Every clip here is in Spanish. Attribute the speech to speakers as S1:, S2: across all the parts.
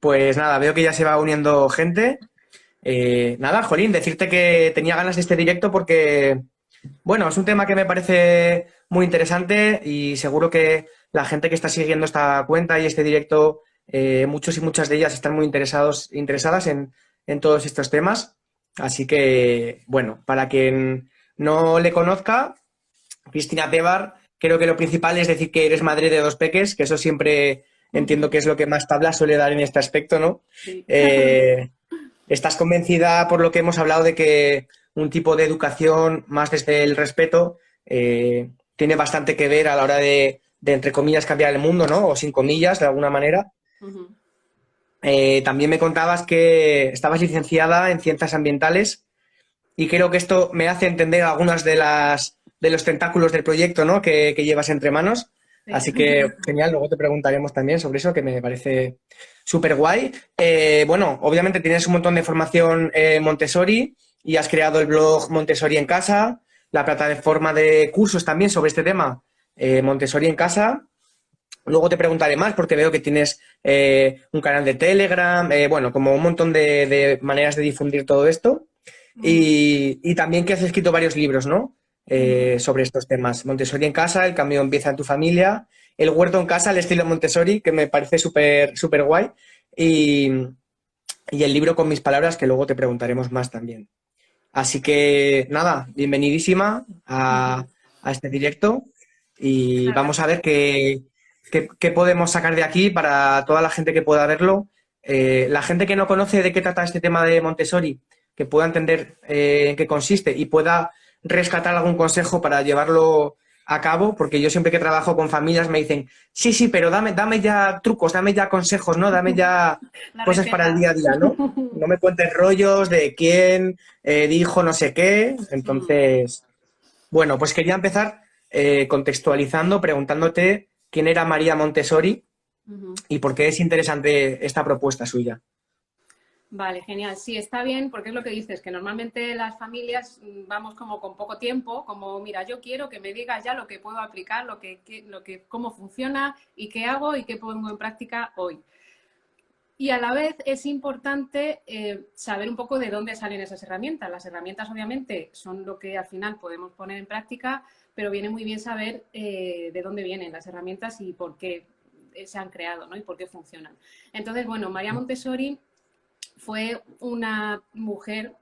S1: Pues nada, veo que ya se va uniendo gente. Nada, Jolín, decirte que tenía ganas de este directo porque, bueno, es un tema que me parece muy interesante y seguro que la gente que está siguiendo esta cuenta y este directo, muchos y muchas de ellas están muy interesadas en todos estos temas. Así que, bueno, para quien no le conozca, Cristina Tebar, creo que lo principal es decir que eres madre de dos peques, que eso siempre entiendo que es lo que más tabla suele dar en este aspecto, ¿no?
S2: Sí.
S1: Eh, ¿Estás convencida por lo que hemos hablado de que un tipo de educación más desde el respeto tiene bastante que ver a la hora de, entre comillas, cambiar el mundo, ¿no? O sin comillas, de alguna manera.
S2: Ujú.
S1: También me contabas que estabas licenciada en ciencias ambientales y creo que esto me hace entender algunas de los tentáculos del proyecto, ¿no? que llevas entre manos.
S2: Sí.
S1: Así que genial, luego te preguntaremos también sobre eso, que me parece súper guay. Bueno, obviamente tienes un montón de formación Montessori y has creado el blog Montessori en casa, la plataforma de cursos también sobre este tema, Montessori en casa. Luego te preguntaré más porque veo que tienes un canal de Telegram, bueno, como un montón de maneras de difundir todo esto.
S2: Ujú,
S1: Y también que has escrito varios libros, ¿no?
S2: ujú.
S1: Sobre estos temas. Montessori en casa, el cambio empieza en tu familia, el huerto en casa, el estilo Montessori, que me parece súper súper guay. Y, y el libro con mis palabras, que luego te preguntaremos más también. Así que nada, bienvenidísima a este directo y
S2: Muchas
S1: vamos a
S2: gracias.
S1: ver qué podemos sacar de aquí para toda la gente que pueda verlo. La gente que no conoce de qué trata este tema de Montessori, que pueda entender en qué consiste y pueda rescatar algún consejo para llevarlo a cabo, porque yo siempre que trabajo con familias me dicen, sí, sí, pero dame ya trucos, dame ya consejos, ¿no? Dame ya
S2: La
S1: cosas para el
S2: receta.
S1: día a día, ¿no? No me cuentes rollos de quién dijo no sé qué.
S2: Mm,
S1: Entonces, bueno, pues quería empezar contextualizando, preguntándote quién era María Montessori
S2: ujú.
S1: y por qué es interesante esta propuesta suya.
S2: Vale, genial. Sí, está bien, porque es lo que dices, que normalmente las familias vamos como con poco tiempo, como, mira, yo quiero que me digas ya lo que puedo aplicar, cómo funciona y qué hago y qué pongo en práctica hoy. Y a la vez es importante saber un poco de dónde salen esas herramientas. Las herramientas obviamente son lo que al final podemos poner en práctica, pero viene muy bien saber de dónde vienen las herramientas y por qué se han creado, ¿no? Y por qué funcionan. Entonces, bueno, María Montessori fue una mujer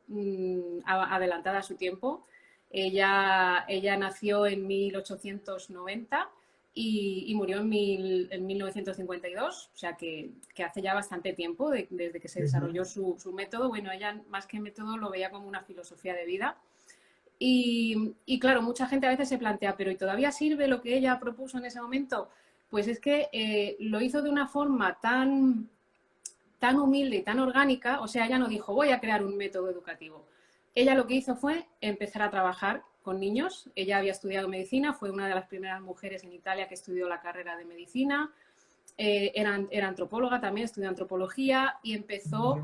S2: adelantada a su tiempo. Ella nació en 1890 y murió en 1952, o sea que hace ya bastante tiempo desde que se desarrolló su método. Bueno, ella más que método lo veía como una filosofía de vida. Y claro, mucha gente a veces se plantea, pero ¿y todavía sirve lo que ella propuso en ese momento? Pues es que lo hizo de una forma tan humilde y tan orgánica, o sea, ella no dijo, voy a crear un método educativo. Ella lo que hizo fue empezar a trabajar con niños. Ella había estudiado medicina, fue una de las primeras mujeres en Italia que estudió la carrera de medicina. Era antropóloga también, estudió antropología y empezó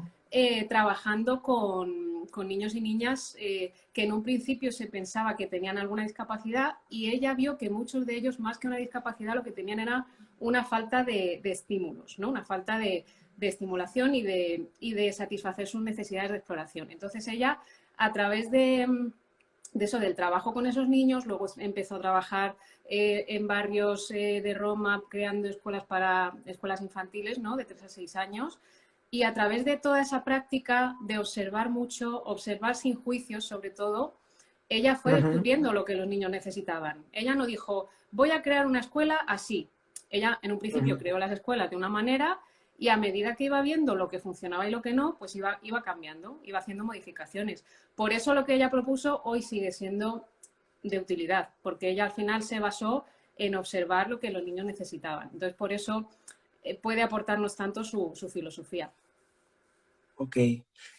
S2: trabajando con niños y niñas que en un principio se pensaba que tenían alguna discapacidad y ella vio que muchos de ellos, más que una discapacidad, lo que tenían era una falta de estímulos, ¿no? Una falta de estimulación y de satisfacer sus necesidades de exploración. Entonces ella, a través de eso, del trabajo con esos niños, luego empezó a trabajar en barrios de Roma creando escuelas infantiles, ¿no? De 3 a 6 años. Y a través de toda esa práctica de observar mucho, observar sin juicios sobre todo, ella fue
S1: Ujú.
S2: descubriendo lo que los niños necesitaban. Ella no dijo, voy a crear una escuela así. Ella en un principio
S1: Ujú.
S2: creó las escuelas de una manera y a medida que iba viendo lo que funcionaba y lo que no, pues iba cambiando, iba haciendo modificaciones. Por eso lo que ella propuso hoy sigue siendo de utilidad, porque ella al final se basó en observar lo que los niños necesitaban. Entonces, por eso puede aportarnos tanto su filosofía.
S1: Ok.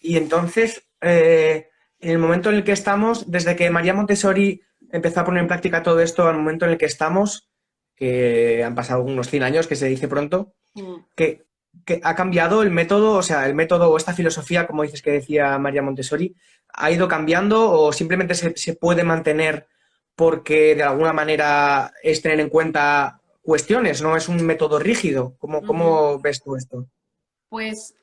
S1: Y entonces, en el momento en el que estamos, desde que María Montessori empezó a poner en práctica todo esto, al momento en el que estamos, que han pasado unos 100 años, que se dice pronto,
S2: Mm.
S1: que, que ha cambiado el método, o sea, el método o esta filosofía, como dices que decía María Montessori, ¿ha ido cambiando o simplemente se puede mantener porque de alguna manera es tener en cuenta cuestiones, no es un método rígido? ¿Cómo,
S2: Uh -huh.
S1: cómo ves tú esto?
S2: Pues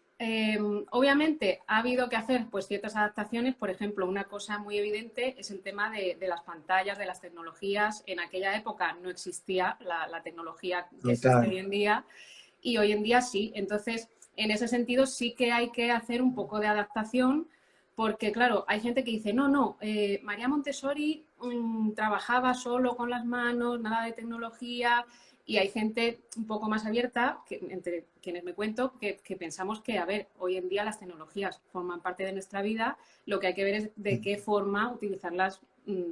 S2: obviamente ha habido que hacer pues, ciertas adaptaciones. Por ejemplo, una cosa muy evidente es el tema de las pantallas, de las tecnologías. En aquella época no existía la tecnología que existe
S1: Total.
S2: hoy en día y hoy en día sí. Entonces, en ese sentido sí que hay que hacer un poco de adaptación porque, claro, hay gente que dice, no, no, María Montessori trabajaba solo con las manos, nada de tecnología, y hay gente un poco más abierta, que, entre quienes me cuento, que pensamos que, a ver, hoy en día las tecnologías forman parte de nuestra vida, lo que hay que ver es de qué forma utilizarlas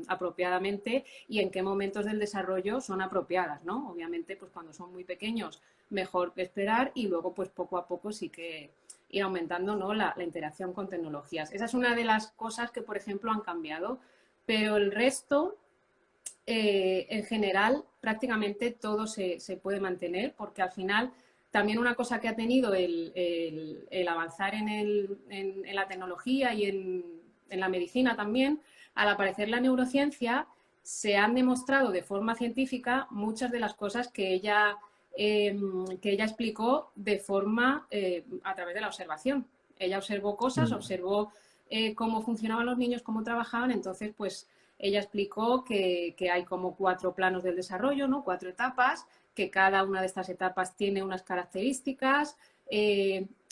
S2: apropiadamente y en qué momentos del desarrollo son apropiadas, ¿no? Obviamente, pues cuando son muy pequeños, mejor esperar y luego, pues poco a poco sí que ir aumentando, ¿no? la interacción con tecnologías. Esa es una de las cosas que, por ejemplo, han cambiado, pero el resto en general, prácticamente todo se puede mantener, porque al final también una cosa que ha tenido el avanzar en la tecnología y en la medicina también, al aparecer la neurociencia, se han demostrado de forma científica muchas de las cosas que ella explicó de forma a través de la observación. Ella observó cosas, observó cómo funcionaban los niños, cómo trabajaban, entonces pues ella explicó que hay como 4 planos del desarrollo, ¿no? 4 etapas, que cada una de estas etapas tiene unas características.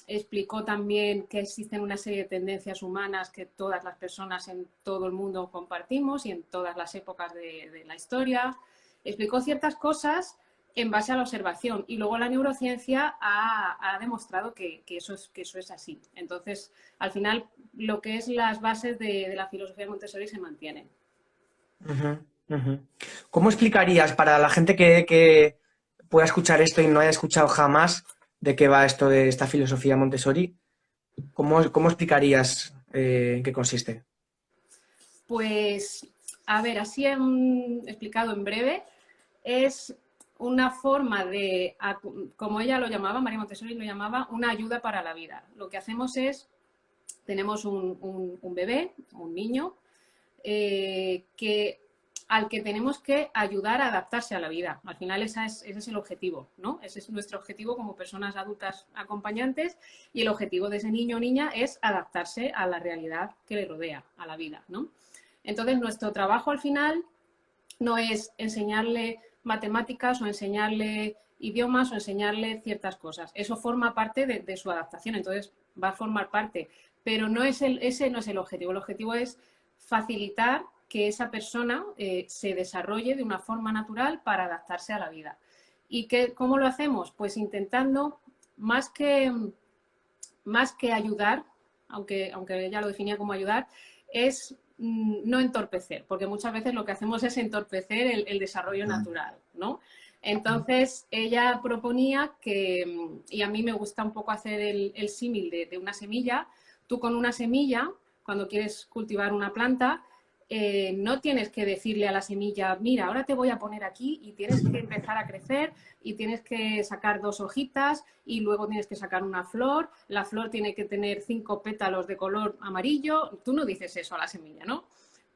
S2: Explicó también que existen una serie de tendencias humanas que todas las personas en todo el mundo compartimos y en todas las épocas de la historia. Explicó ciertas cosas en base a la observación y luego la neurociencia ha demostrado que eso es así. Entonces, al final, lo que es las bases de la filosofía de Montessori se mantienen.
S1: Ujú, ujú. ¿Cómo explicarías para la gente que pueda escuchar esto y no haya escuchado jamás de qué va esto de esta filosofía Montessori? ¿Cómo explicarías en qué consiste?
S2: Pues, a ver, así explicado en breve, es una forma de, como ella lo llamaba, María Montessori lo llamaba, una ayuda para la vida. Lo que hacemos es, tenemos un bebé, un niño, al que tenemos que ayudar a adaptarse a la vida. Al final ese es el objetivo, ¿no? Ese es nuestro objetivo como personas adultas acompañantes y el objetivo de ese niño o niña es adaptarse a la realidad que le rodea, a la vida, ¿no? Entonces, nuestro trabajo al final no es enseñarle matemáticas o enseñarle idiomas o enseñarle ciertas cosas. Eso forma parte de su adaptación, entonces va a formar parte. Pero no es ese no es el objetivo. El objetivo es facilitar que esa persona se desarrolle de una forma natural para adaptarse a la vida. ¿Y cómo lo hacemos? Pues intentando, más que, más que ayudar, aunque ella lo definía como ayudar, es no entorpecer, porque muchas veces lo que hacemos es entorpecer el desarrollo natural, ¿no? Entonces, ella proponía que, y a mí me gusta un poco hacer el símil de una semilla, tú con una semilla, cuando quieres cultivar una planta, no tienes que decirle a la semilla, mira, ahora te voy a poner aquí y tienes que empezar a crecer y tienes que sacar 2 hojitas y luego tienes que sacar una flor, la flor tiene que tener 5 pétalos de color amarillo. Tú no dices eso a la semilla, ¿no?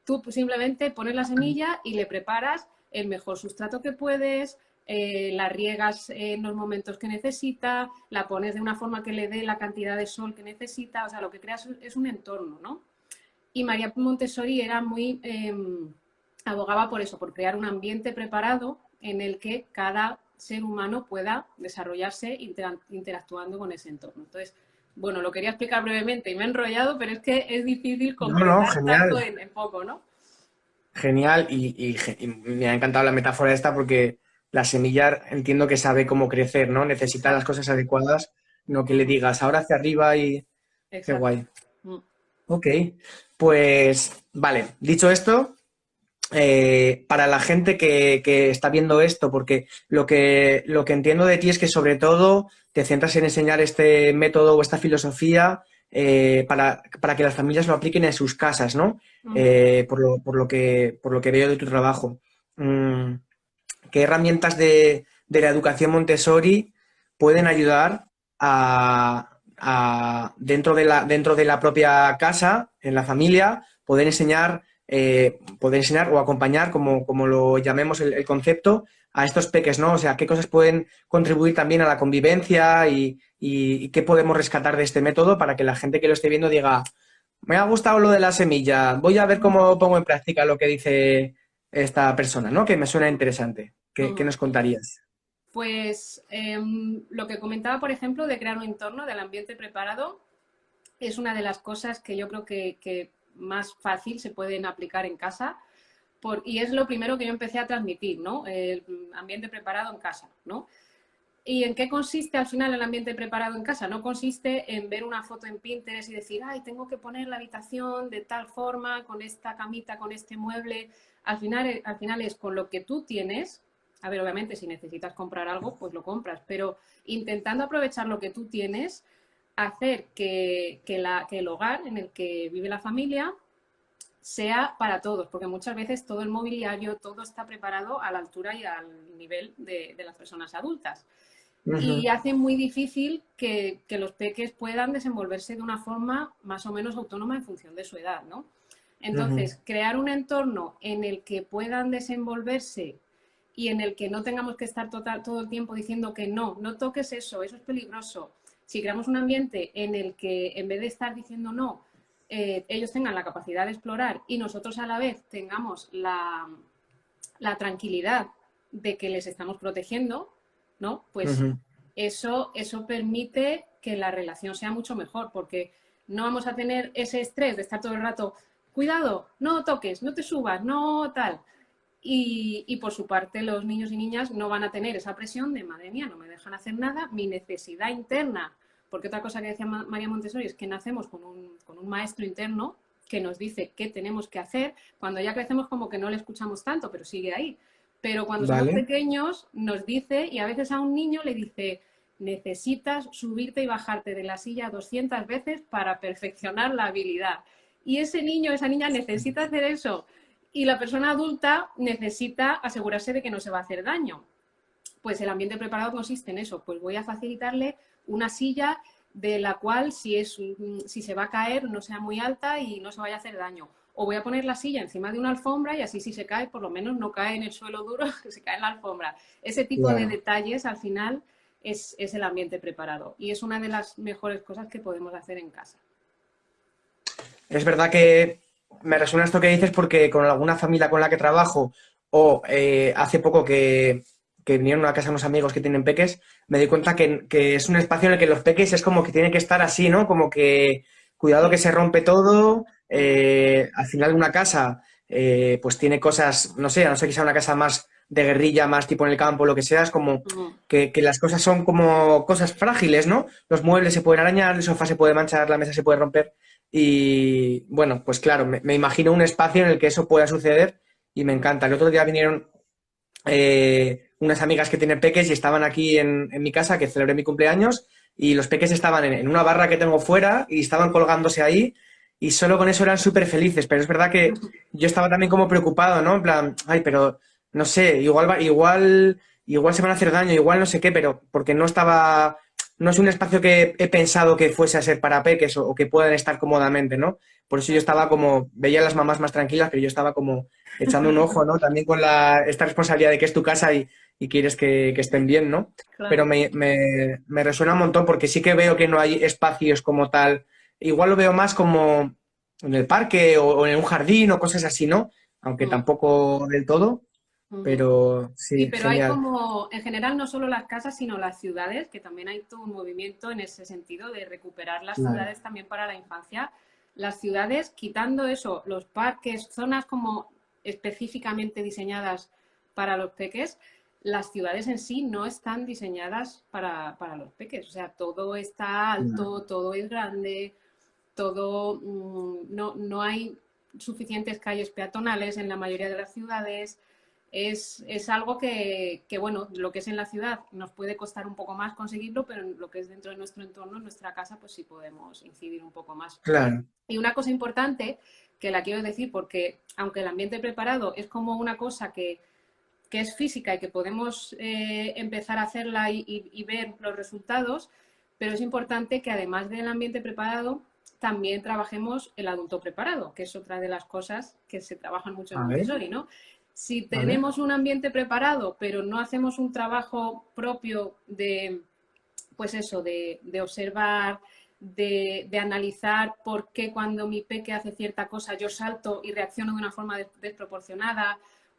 S2: Tú simplemente pones la semilla y le preparas el mejor sustrato que puedes, la riegas en los momentos que necesita, la pones de una forma que le dé la cantidad de sol que necesita, o sea, lo que creas es un entorno, ¿no? Y María Montessori era muy, abogaba por eso, por crear un ambiente preparado en el que cada ser humano pueda desarrollarse interactuando con ese entorno. Entonces, bueno, lo quería explicar brevemente y me he enrollado, pero es que es difícil
S1: No, no,
S2: concretar tanto
S1: genial,
S2: en poco, ¿no?
S1: genial. Y me ha encantado la metáfora esta porque la semilla entiendo que sabe cómo crecer, ¿no? Necesita las
S2: Exacto.
S1: cosas adecuadas, no que le digas ahora hacia arriba y qué
S2: Exacto.
S1: guay. Ok, pues vale, dicho esto, para la gente que está viendo esto, porque lo que entiendo de ti es que sobre todo te centras en enseñar este método o esta filosofía para que las familias lo apliquen en sus casas, ¿no? Por lo que veo de tu trabajo. Mm, ¿Qué herramientas de la educación Montessori pueden ayudar dentro de la propia casa, en la familia, poder enseñar o acompañar, como lo llamemos el concepto, a estos peques, ¿no? O sea, qué cosas pueden contribuir también a la convivencia y qué podemos rescatar de este método para que la gente que lo esté viendo diga, me ha gustado lo de la semilla, voy a ver cómo pongo en práctica lo que dice esta persona, ¿no? Que me suena interesante. ¿Qué
S2: Ujú.
S1: nos contarías?
S2: Pues lo que comentaba, por ejemplo, de crear un entorno del ambiente preparado es una de las cosas que yo creo que más fácil se pueden aplicar en casa. Y es lo primero que yo empecé a transmitir, ¿no? El ambiente preparado en casa, ¿no? ¿Y en qué consiste al final el ambiente preparado en casa? No consiste en ver una foto en Pinterest y decir, ay, tengo que poner la habitación de tal forma, con esta camita, con este mueble. Al final es con lo que tú tienes. A ver, obviamente, si necesitas comprar algo, pues lo compras, pero intentando aprovechar lo que tú tienes, hacer que el hogar en el que vive la familia sea para todos, porque muchas veces todo el mobiliario, todo está preparado a la altura y al nivel de las personas adultas. Y
S1: Ujú,
S2: hace muy difícil que los peques puedan desenvolverse de una forma más o menos autónoma en función de su edad, ¿no?
S1: ujú,
S2: Entonces, crear un entorno en el que puedan desenvolverse y en el que no tengamos que estar todo el tiempo diciendo que no, no toques eso es peligroso. Si creamos un ambiente en el que en vez de estar diciendo no, ellos tengan la capacidad de explorar y nosotros a la vez tengamos la tranquilidad de que les estamos protegiendo, ¿no? Pues
S1: ujú.
S2: eso permite que la relación sea mucho mejor, porque no vamos a tener ese estrés de estar todo el rato, cuidado, no toques, no te subas, no tal. Y por su parte, los niños y niñas no van a tener esa presión de, madre mía, no me dejan hacer nada, mi necesidad interna, porque otra cosa que decía María Montessori es que nacemos con un maestro interno que nos dice qué tenemos que hacer. Cuando ya crecemos como que no le escuchamos tanto, pero sigue ahí. Pero cuando somos
S1: Vale.
S2: pequeños nos dice, y a veces a un niño le dice, necesitas subirte y bajarte de la silla 200 veces para perfeccionar la habilidad. Y ese niño, esa niña necesita hacer eso. Y la persona adulta necesita asegurarse de que no se va a hacer daño. Pues el ambiente preparado consiste en eso, pues voy a facilitarle una silla de la cual si se va a caer no sea muy alta y no se vaya a hacer daño. O voy a poner la silla encima de una alfombra y así si se cae, por lo menos no cae en el suelo duro, se cae en la alfombra. Ese tipo de
S1: Claro.
S2: detalles al final es el ambiente preparado y es una de las mejores cosas que podemos hacer en casa.
S1: Es verdad que me resuena esto que dices porque con alguna familia con la que trabajo o hace poco que vinieron a casa unos amigos que tienen peques, me di cuenta que es un espacio en el que los peques es como que tienen que estar así, ¿no? Como que cuidado que
S2: Sí.
S1: se rompe todo.
S2: Mm,
S1: Al final una casa pues tiene cosas, no sé, a no ser que sea una casa más de guerrilla, más tipo en el campo, lo que sea, es como
S2: mm,
S1: que las cosas son como cosas frágiles, ¿no? Los muebles se pueden arañar, el sofá se puede manchar, la mesa se puede romper. Y bueno, pues claro, me imagino un espacio en el que eso pueda suceder y me
S2: mm.
S1: encanta. El otro día vinieron unas amigas que tienen peques y estaban aquí en mi casa, que celebré mi cumpleaños, y los peques estaban en una barra que tengo fuera y estaban colgándose ahí y solo con eso eran súper felices. Pero es verdad que yo estaba también como preocupado, ¿no? En plan, ay, pero no sé, igual se van a hacer daño, igual no sé qué, pero porque no estaba, no es un espacio que he pensado que fuese a ser para peques o que puedan estar cómodamente, ¿no? Por eso yo estaba como, veía a las mamás más tranquilas, pero yo estaba como echando un ojo, ¿no? También con esta responsabilidad de que es tu casa y quieres que estén bien, ¿no? Pero
S2: Claro.
S1: me resuena un montón porque sí que veo que no hay espacios como tal. Igual lo veo más como en el parque o en un jardín o cosas así, ¿no? Aunque
S2: Mm,
S1: tampoco del todo,
S2: ujú.
S1: pero
S2: Sí,
S1: sí,
S2: pero hay
S1: genial.
S2: como, en general, no solo las casas, sino las ciudades, que también hay todo un movimiento en ese sentido de recuperar las
S1: Claro.
S2: ciudades también para la infancia. Las ciudades, quitando eso, los parques, zonas como específicamente diseñadas para los peques, las ciudades en sí no están diseñadas para los peques. O sea, todo está
S1: Claro.
S2: alto, todo es grande, todo, no hay suficientes calles peatonales en la mayoría de las ciudades. Es algo bueno, lo que es en la ciudad nos puede costar un poco más conseguirlo, pero en lo que es dentro de nuestro entorno, en nuestra casa, pues sí podemos incidir un poco más.
S1: Claro.
S2: Y una cosa importante que la quiero decir, porque aunque el ambiente preparado es como una cosa que es física y que podemos empezar a hacerla y ver los resultados, pero es importante que además del ambiente preparado, también trabajemos el adulto preparado, que es otra de las cosas que se trabajan mucho en
S1: A ver,
S2: Montessori, ¿no? Si
S1: vale.
S2: tenemos un ambiente preparado, pero no hacemos un trabajo propio pues eso, de observar, de analizar por qué cuando mi peque hace cierta cosa yo salto y reacciono de una forma desproporcionada,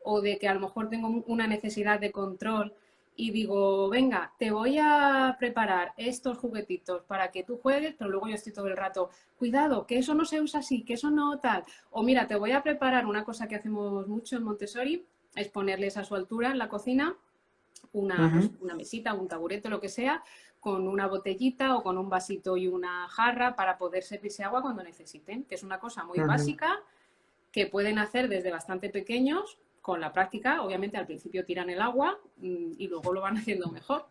S2: o de que a lo mejor tengo una necesidad de control y digo, venga, te voy a preparar estos juguetitos para que tú juegues, pero luego yo estoy todo el rato, cuidado, que eso no se usa así, que eso no tal. O mira, te voy a preparar una cosa que hacemos mucho en Montessori, es ponerles a su altura en la cocina pues, una mesita, un taburete, lo que sea, con una botellita o con un vasito y una jarra para poder servirse agua cuando necesiten, que es una cosa muy básica que pueden hacer desde bastante pequeños. Con la práctica, obviamente al principio tiran el agua y luego lo van haciendo mejor.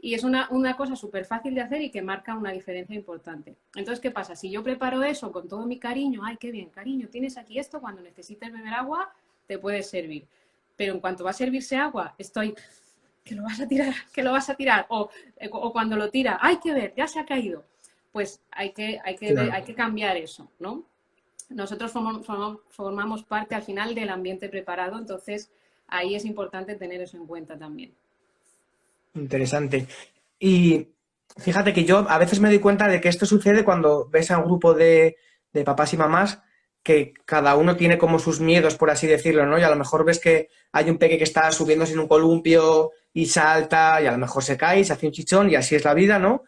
S2: Y es una cosa súper fácil de hacer y que marca una diferencia importante. Entonces, ¿qué pasa? Si yo preparo eso con todo mi cariño, ay, qué bien, cariño, tienes aquí esto, cuando necesites beber agua, te puedes servir. Pero en cuanto va a servirse agua, estoy, que lo vas a tirar, que lo vas a tirar. O cuando lo tira, hay que ver, ya se ha caído. Pues hay que cambiar eso, ¿no? Nosotros formamos parte al final del ambiente preparado, entonces ahí es importante tener eso en cuenta también.
S1: Interesante. Y fíjate que yo a veces me doy cuenta de que esto sucede cuando ves a un grupo de papás y mamás que cada uno tiene como sus miedos, por así decirlo, ¿no? Y a lo mejor ves que hay un peque que está subiéndose en un columpio y salta y a lo mejor se cae y se hace un chichón y así es la vida, ¿no?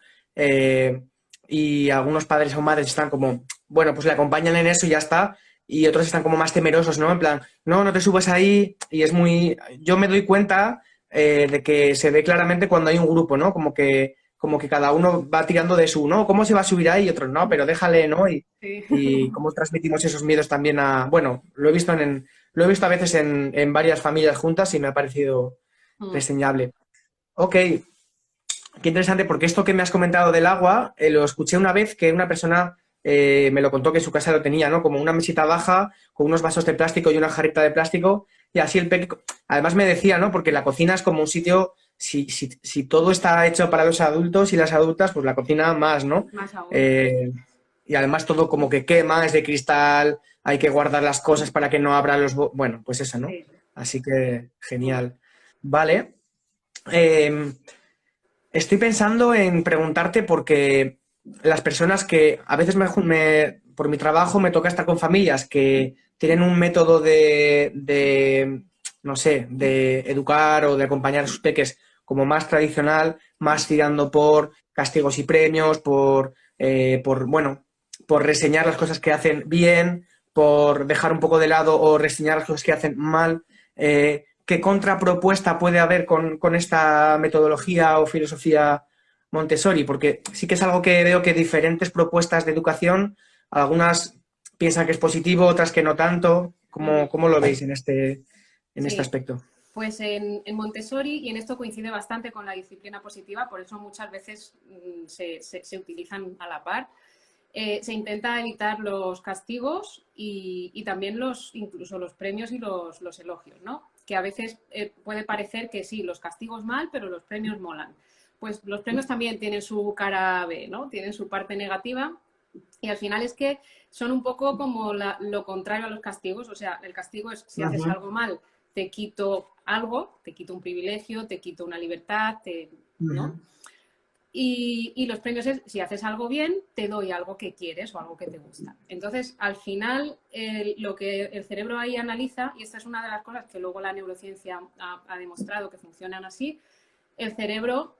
S1: Y algunos padres o madres están como, bueno, pues le acompañan en eso y ya está. Y otros están como más temerosos, ¿no? En plan, no, no te subas ahí. Y es muy... Yo me doy cuenta de que se ve claramente cuando hay un grupo, ¿no? Como que cada uno va tirando de su, ¿no? ¿Cómo se va a subir ahí? Y otros, no, pero déjale, ¿no?
S2: Sí.
S1: Y cómo transmitimos esos miedos también a... Bueno, lo he visto lo he visto a veces en varias familias juntas y me ha parecido reseñable. Ok, qué interesante, porque esto que me has comentado del agua, lo escuché una vez que una persona me lo contó que en su casa lo tenía, ¿no? Como una mesita baja, con unos vasos de plástico y una jarrita de plástico, y así el peque... Además me decía, ¿no? Porque la cocina es como un sitio, si todo está hecho para los adultos y las adultas, pues la cocina más, ¿no?
S2: Más aún.
S1: Y además todo como que quema, es de cristal, hay que guardar las cosas para que no abran los... Bueno, pues eso, ¿no?
S2: Sí.
S1: Así que genial. Vale. Estoy pensando en preguntarte porque las personas que a veces por mi trabajo me toca estar con familias que tienen un método no sé, de educar o de acompañar a sus peques como más tradicional, más tirando por castigos y premios, bueno, por reseñar las cosas que hacen bien, por dejar un poco de lado o reseñar las cosas que hacen mal. ¿Qué contrapropuesta puede haber con esta metodología o filosofía Montessori? Porque sí que es algo que veo que diferentes propuestas de educación, algunas piensan que es positivo, otras que no tanto. ¿Cómo lo veis en este
S2: Sí,
S1: aspecto?
S2: pues en Montessori, y en esto coincide bastante con la disciplina positiva, por eso muchas veces se utilizan a la par. Se intenta evitar los castigos y también incluso los premios y los elogios, ¿no? Que a veces puede parecer que sí, los castigos mal, pero los premios molan. Pues los premios también tienen su cara B, ¿no? Tienen su parte negativa y al final es que son un poco como lo contrario a los castigos. O sea, el castigo es si haces algo mal, te quito algo, te quito un privilegio, te quito una libertad, ¿no? Y los premios es, si haces algo bien, te doy algo que quieres o algo que te gusta. Entonces, al final, lo que el cerebro ahí analiza, y esta es una de las cosas que luego la neurociencia ha demostrado que funcionan así, el cerebro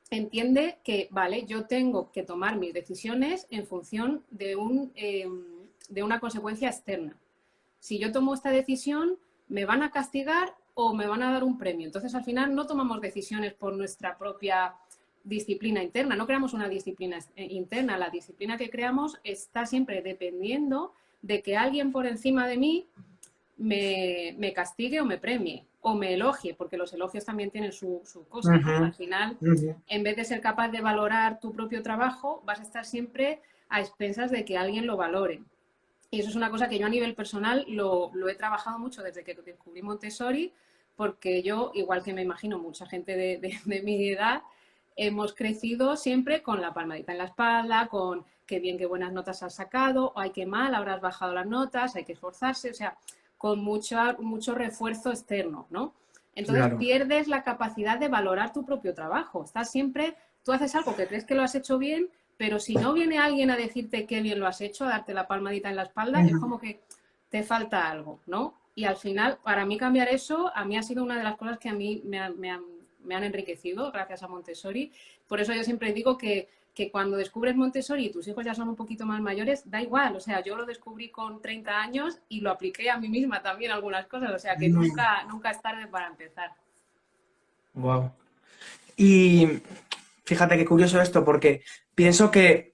S2: entiende que, vale, yo tengo que tomar mis decisiones en función de una consecuencia externa. Si yo tomo esta decisión, ¿me van a castigar o me van a dar un premio? Entonces, al final, no tomamos decisiones por nuestra propia disciplina interna, no creamos una disciplina interna, la disciplina que creamos está siempre dependiendo de que alguien por encima de mí me castigue o me premie o me elogie, porque los elogios también tienen su cosa, ¿no? Al final, en vez de ser capaz de valorar tu propio trabajo, vas a estar siempre a expensas de que alguien lo valore. Y eso es una cosa que yo a nivel personal lo he trabajado mucho desde que descubrí Montessori, porque yo, igual que me imagino mucha gente de mi edad, hemos crecido siempre con la palmadita en la espalda, con qué bien, qué buenas notas has sacado, ay, qué mal, ahora has bajado las notas, hay que esforzarse, o sea, con mucho refuerzo externo, ¿no? Entonces
S1: Claro.
S2: pierdes la capacidad de valorar tu propio trabajo, estás siempre tú haces algo que crees que lo has hecho bien, pero si no viene alguien a decirte qué bien lo has hecho, a darte la palmadita en la espalda, es como que te falta algo, ¿no? Y al final, para mí cambiar eso, a mí ha sido una de las cosas que a mí me han enriquecido gracias a Montessori. Por eso yo siempre digo que cuando descubres Montessori y tus hijos ya son un poquito más mayores, da igual. O sea, yo lo descubrí con 30 años y lo apliqué a mí misma también algunas cosas. O sea, que nunca es tarde para empezar.
S1: Wow. Y fíjate qué curioso esto, porque pienso que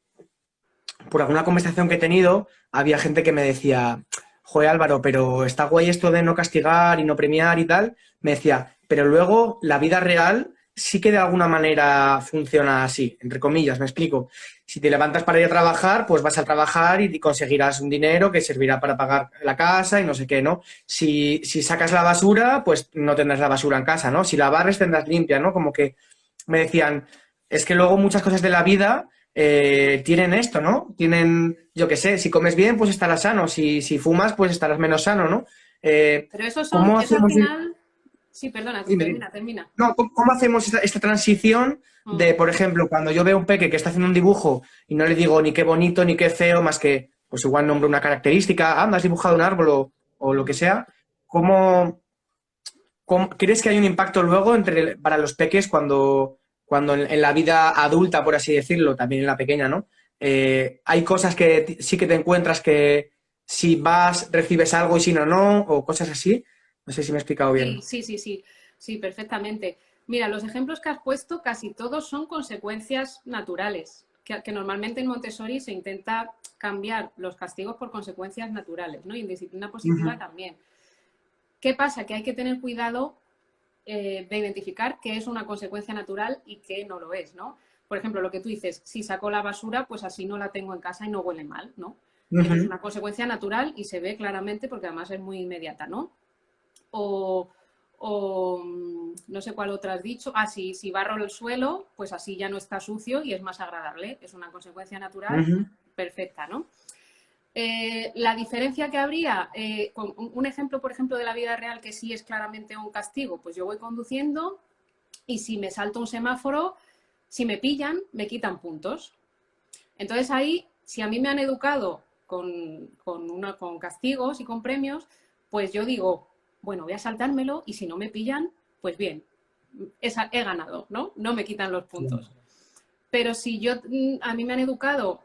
S1: por alguna conversación que he tenido, había gente que me decía, joder Álvaro, pero está guay esto de no castigar y no premiar y tal. Me decía, pero luego la vida real sí que de alguna manera funciona así, entre comillas, me explico. Si te levantas para ir a trabajar, pues vas a trabajar y conseguirás un dinero que servirá para pagar la casa y no sé qué, ¿no? Si sacas la basura, pues no tendrás la basura en casa, ¿no? Si la barres, tendrás limpia, ¿no? Como que me decían, es que luego muchas cosas de la vida tienen esto, ¿no? Tienen, yo qué sé, si comes bien, pues estarás sano, si fumas, pues estarás menos sano, ¿no?
S2: Pero eso
S1: ¿Cómo
S2: eso al
S1: hacemos?
S2: final... Sí, perdona,
S1: Dime, dime.
S2: termina.
S1: No, ¿cómo hacemos esta transición de, por ejemplo, cuando yo veo a un peque que está haciendo un dibujo y no le digo ni qué bonito ni qué feo, más que, pues igual nombro una característica, me has dibujado un árbol o lo que sea, ¿cómo, crees que hay un impacto luego para los peques cuando en la vida adulta, por así decirlo, también en la pequeña, ¿no? Hay cosas que sí que te encuentras que si vas recibes algo y si no, no, o cosas así. No sé si me he explicado bien.
S2: Sí, perfectamente. Mira, los ejemplos que has puesto casi todos son consecuencias naturales, que normalmente en Montessori se intenta cambiar los castigos por consecuencias naturales, ¿no? Y en disciplina positiva
S1: Ujú.
S2: también. ¿Qué pasa? Que hay que tener cuidado de identificar qué es una consecuencia natural y qué no lo es, ¿no? Por ejemplo, lo que tú dices, si saco la basura, pues así no la tengo en casa y no huele mal, ¿no? Eso es
S1: Ujú.
S2: una consecuencia natural y se ve claramente porque además es muy inmediata, ¿no? O, no sé cuál otra has dicho. Si barro el suelo, pues así ya no está sucio y es más agradable. Es una consecuencia natural
S1: Ujú.
S2: perfecta, ¿no? La diferencia que habría, con un ejemplo, por ejemplo, de la vida real que sí es claramente un castigo, pues yo voy conduciendo y si me salto un semáforo, si me pillan, me quitan puntos. Entonces ahí, si a mí me han educado con castigos y con premios, pues yo digo, bueno, voy a saltármelo y si no me pillan, pues bien, he ganado, ¿no? No me quitan los puntos. Pero si a mí me han educado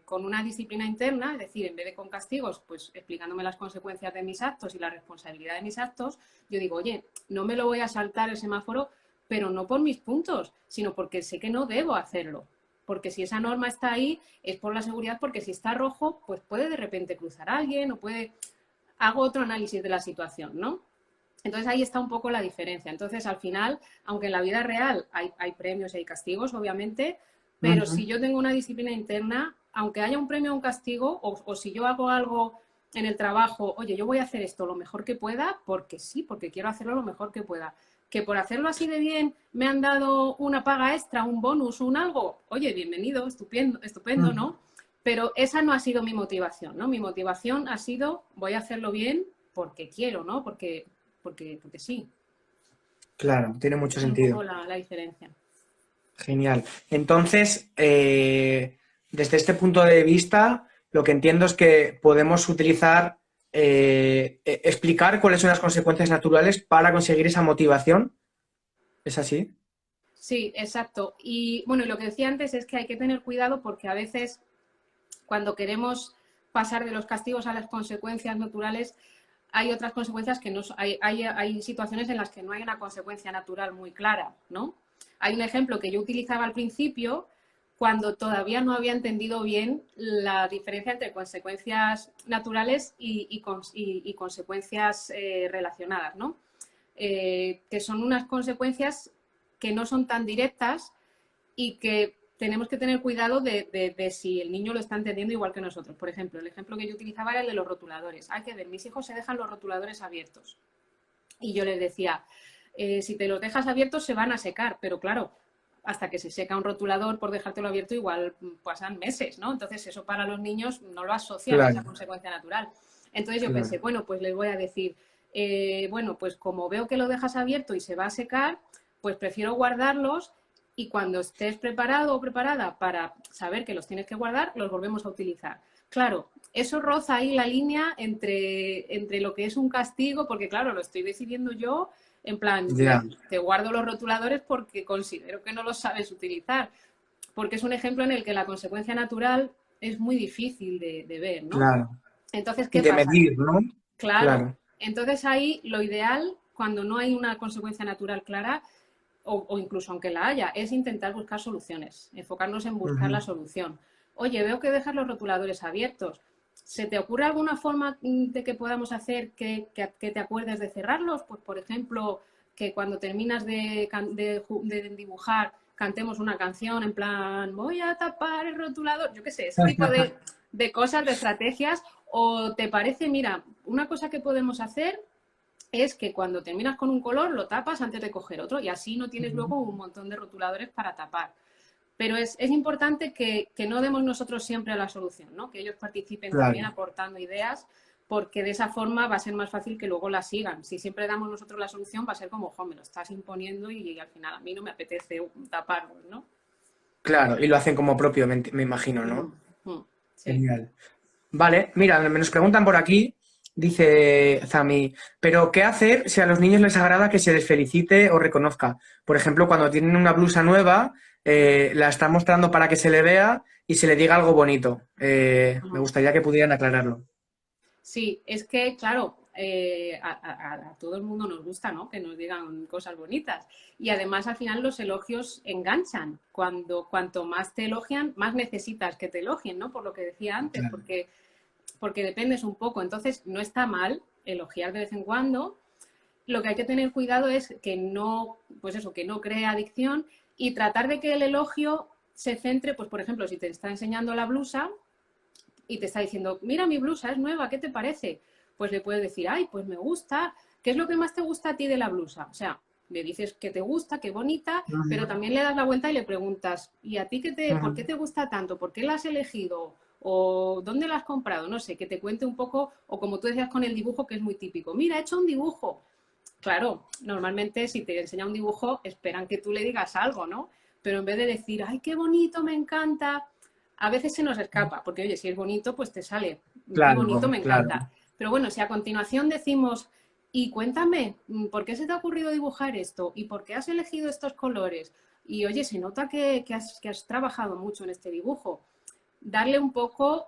S2: con una disciplina interna, es decir, en vez de con castigos, pues explicándome las consecuencias de mis actos y la responsabilidad de mis actos, yo digo, oye, no me lo voy a saltar el semáforo, pero no por mis puntos, sino porque sé que no debo hacerlo. Porque si esa norma está ahí, es por la seguridad, porque si está rojo, pues puede de repente cruzar a alguien o puede... Hago otro análisis de la situación, ¿no? Entonces ahí está un poco la diferencia. Entonces al final, aunque en la vida real hay premios y hay castigos, obviamente, pero
S1: Ujú.
S2: si yo tengo una disciplina interna, aunque haya un premio o un castigo, o si yo hago algo en el trabajo, oye, yo voy a hacer esto lo mejor que pueda, porque sí, porque quiero hacerlo lo mejor que pueda. Que por hacerlo así de bien me han dado una paga extra, un bonus, un algo, oye, bienvenido, estupendo, estupendo,
S1: Ujú.
S2: ¿no? Pero esa no ha sido mi motivación, ¿no? Mi motivación ha sido, voy a hacerlo bien porque quiero, ¿no? Porque sí.
S1: Claro, tiene mucho
S2: Es un poco
S1: sentido.
S2: la diferencia.
S1: Genial. Entonces, desde este punto de vista, lo que entiendo es que podemos utilizar, explicar cuáles son las consecuencias naturales para conseguir esa motivación. ¿Es así?
S2: Sí, exacto. Y bueno, y lo que decía antes es que hay que tener cuidado porque a veces cuando queremos pasar de los castigos a las consecuencias naturales, hay otras consecuencias que no hay situaciones en las que no hay una consecuencia natural muy clara, ¿no? Hay un ejemplo que yo utilizaba al principio cuando todavía no había entendido bien la diferencia entre consecuencias naturales y consecuencias relacionadas, ¿no? Que son unas consecuencias que no son tan directas y que tenemos que tener cuidado de si el niño lo está entendiendo igual que nosotros. Por ejemplo, el ejemplo que yo utilizaba era el de los rotuladores. Hay que ver, mis hijos se dejan los rotuladores abiertos. Y yo les decía, si te los dejas abiertos se van a secar, pero claro, hasta que se seca un rotulador por dejártelo abierto igual pasan meses, ¿no? Entonces eso para los niños no lo asocian a esa
S1: Claro,
S2: consecuencia natural. Entonces yo pensé,
S1: claro.
S2: bueno, pues les voy a decir, bueno, pues como veo que lo dejas abierto y se va a secar, pues prefiero guardarlos y cuando estés preparado o preparada para saber que los tienes que guardar, los volvemos a utilizar. Claro, eso roza ahí la línea entre lo que es un castigo, porque claro, lo estoy decidiendo yo, en plan,
S1: Ya,
S2: te guardo los rotuladores porque considero que no los sabes utilizar, porque es un ejemplo en el que la consecuencia natural es muy difícil de ver, ¿no?
S1: claro.
S2: Entonces,
S1: Y
S2: ¿qué
S1: de
S2: pasa?
S1: medir, ¿no?
S2: Claro.
S1: Claro.
S2: Entonces ahí lo ideal, cuando no hay una consecuencia natural clara, o incluso aunque la haya, es intentar buscar soluciones, enfocarnos en buscar la
S1: Ujú.
S2: solución. Oye, veo que dejas los rotuladores abiertos. ¿Se te ocurre alguna forma de que podamos hacer que te acuerdes de cerrarlos? Pues, por ejemplo, que cuando terminas de dibujar cantemos una canción en plan voy a tapar el rotulador, yo qué sé, ese tipo de cosas, de estrategias. ¿O te parece, mira, una cosa que podemos hacer es que cuando terminas con un color lo tapas antes de coger otro y así no tienes
S1: Ujú.
S2: luego un montón de rotuladores para tapar? Pero es importante que no demos nosotros siempre la solución, ¿no? Que ellos participen también
S1: Claro.
S2: aportando ideas, porque de esa forma va a ser más fácil que luego la sigan. Si siempre damos nosotros la solución, va a ser como, jo, me lo estás imponiendo y al final a mí no me apetece taparlos, ¿no?
S1: Claro, y lo hacen como propio, me imagino, ¿no?
S2: Sí.
S1: Genial. Vale, mira, me nos preguntan por aquí, dice Zami, pero ¿qué hacer si a los niños les agrada que se les felicite o reconozca? Por ejemplo, cuando tienen una blusa nueva, la están mostrando para que se le vea y se le diga algo bonito. Me gustaría que pudieran aclararlo.
S2: Sí, es que, claro, a todo el mundo nos gusta, ¿no? Que nos digan cosas bonitas. Y además, al final, los elogios enganchan. Cuanto más te elogian, más necesitas que te elogien, ¿no? Por lo que decía antes,
S1: Claro,
S2: porque dependes un poco. Entonces, no está mal elogiar de vez en cuando. Lo que hay que tener cuidado es que no, pues eso, que no cree adicción y tratar de que el elogio se centre, pues por ejemplo, si te está enseñando la blusa, y te está diciendo, mira mi blusa, es nueva, ¿qué te parece? Pues le puedes decir, ay, pues me gusta, ¿qué es lo que más te gusta a ti de la blusa? O sea, le dices que te gusta, qué bonita, pero
S1: ujú,
S2: también le das la vuelta y le preguntas, ¿y a ti por qué
S1: ujú.
S2: te gusta tanto? ¿Por qué la has elegido? ¿O dónde la has comprado? No sé, que te cuente un poco, o como tú decías con el dibujo, que es muy típico, mira, he hecho un dibujo. Claro, normalmente si te enseña un dibujo, esperan que tú le digas algo, ¿no? Pero en vez de decir, ay, qué bonito, me encanta, a veces se nos escapa, porque oye, si es bonito, pues te sale, qué bonito,
S1: Claro,
S2: me
S1: claro,
S2: encanta. Pero bueno, si a continuación decimos, y cuéntame, ¿por qué se te ha ocurrido dibujar esto? ¿Y por qué has elegido estos colores? Y oye, se nota que has trabajado mucho en este dibujo. Darle un poco